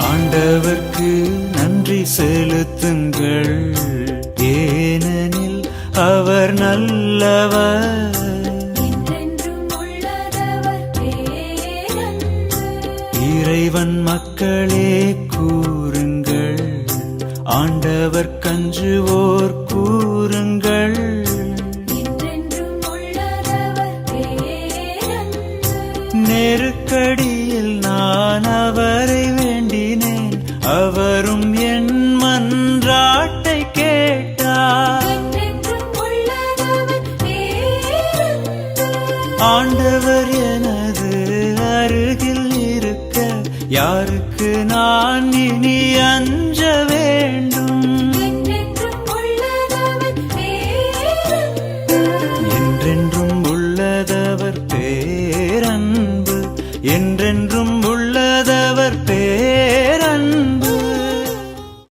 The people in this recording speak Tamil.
ஆண்டவர்க்கு நன்றி செலுத்துங்கள், ஏனெனில் அவர் நல்லவர். இறைவன் மக்களே கூறுங்கள், ஆண்டவர் கஞ்சுவோர் கூறுங்கள். நெருக்கடியில் நான் அவரை வேண்டினேன், அவரும் என் மன்றாட்டை கேட்டார். ஆண்டவர் எனது அருகில் இருக்க யாருக்கு நான் இனி அஞ்ச வேண்டும்? என்றென்றும் உள்ளதவர் பேரன்பு, என்றென்றும் உள்ளதவர் பேரன்பு.